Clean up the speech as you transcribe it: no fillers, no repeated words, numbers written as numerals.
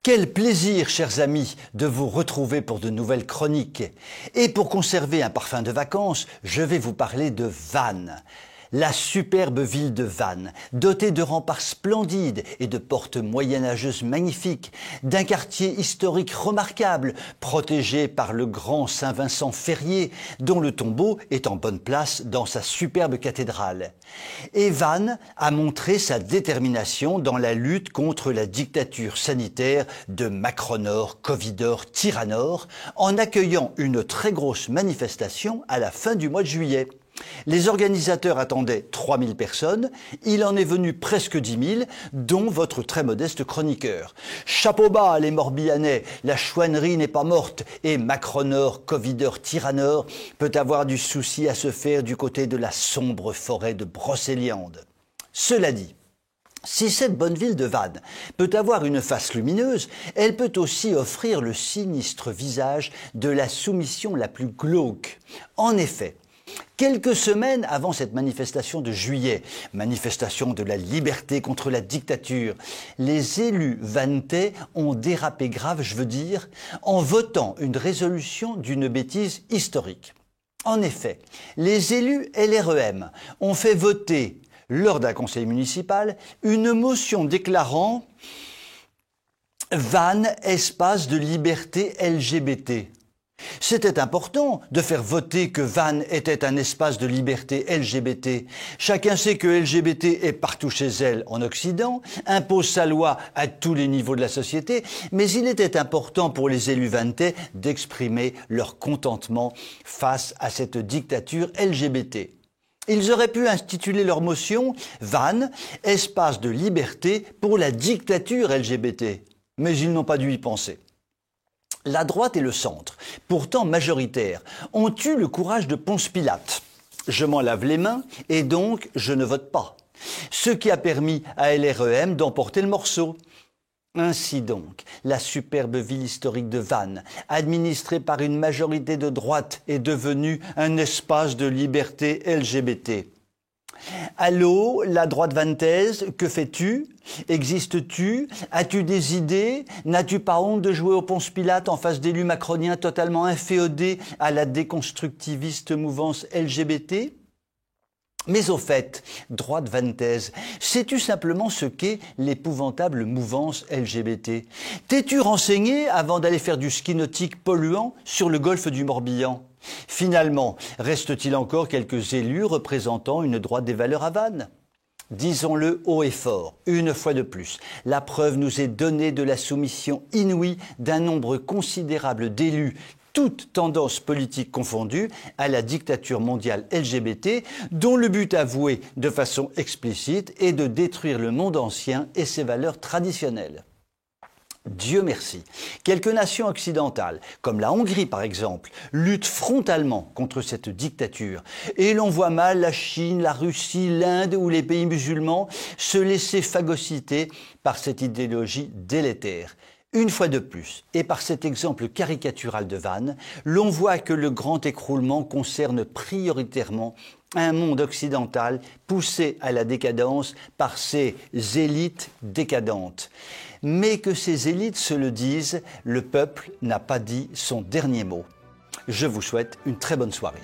Quel plaisir, chers amis, de vous retrouver pour de nouvelles chroniques. Et pour conserver un parfum de vacances, je vais vous parler de Vannes. La superbe ville de Vannes, dotée de remparts splendides et de portes moyenâgeuses magnifiques, d'un quartier historique remarquable, protégé par le grand Saint-Vincent Ferrier, dont le tombeau est en bonne place dans sa superbe cathédrale. Et Vannes a montré sa détermination dans la lutte contre la dictature sanitaire de Macronor, Covidor, Tyrannor, en accueillant une très grosse manifestation à la fin du mois de juillet. Les organisateurs attendaient 3000 personnes, il en est venu presque 10 000, dont votre très modeste chroniqueur. Chapeau bas les Morbihanais, la chouannerie n'est pas morte et Macronor, Covidor, Tyrannor peut avoir du souci à se faire du côté de la sombre forêt de Brocéliande. Cela dit, si cette bonne ville de Vannes peut avoir une face lumineuse, elle peut aussi offrir le sinistre visage de la soumission la plus glauque. En effet, quelques semaines avant cette manifestation de juillet, manifestation de la liberté contre la dictature, les élus vanntais ont dérapé grave, je veux dire, en votant une résolution d'une bêtise historique. En effet, les élus LREM ont fait voter, lors d'un conseil municipal, une motion déclarant « Vannes, espace de liberté LGBT ». C'était important de faire voter que Vannes était un espace de liberté LGBT. Chacun sait que LGBT est partout chez elle en Occident, impose sa loi à tous les niveaux de la société, mais il était important pour les élus vanntais d'exprimer leur contentement face à cette dictature LGBT. Ils auraient pu intituler leur motion « Vannes, espace de liberté pour la dictature LGBT », mais ils n'ont pas dû y penser. La droite et le centre, pourtant majoritaires, ont eu le courage de Ponce Pilate. Je m'en lave les mains et donc je ne vote pas. Ce qui a permis à LREM d'emporter le morceau. Ainsi donc, la superbe ville historique de Vannes, administrée par une majorité de droite, est devenue un espace de liberté LGBT. Allô, la droite vantaise, que fais-tu? Existes-tu? As-tu des idées? N'as-tu pas honte de jouer au Ponce Pilate en face d'élus macroniens totalement inféodés à la déconstructiviste mouvance LGBT? Mais au fait, droite vantaise, sais-tu simplement ce qu'est l'épouvantable mouvance LGBT? T'es-tu renseigné avant d'aller faire du ski nautique polluant sur le golfe du Morbihan? Finalement, reste-t-il encore quelques élus représentant une droite des valeurs à Vannes? Disons-le haut et fort, une fois de plus, la preuve nous est donnée de la soumission inouïe d'un nombre considérable d'élus, toutes tendances politiques confondues, à la dictature mondiale LGBT, dont le but avoué de façon explicite est de détruire le monde ancien et ses valeurs traditionnelles. Dieu merci, quelques nations occidentales, comme la Hongrie par exemple, luttent frontalement contre cette dictature. Et l'on voit mal la Chine, la Russie, l'Inde ou les pays musulmans se laisser phagocyter par cette idéologie délétère. Une fois de plus, et par cet exemple caricatural de Vannes, l'on voit que le grand écroulement concerne prioritairement un monde occidental poussé à la décadence par ses élites décadentes. Mais que ces élites se le disent, le peuple n'a pas dit son dernier mot. Je vous souhaite une très bonne soirée.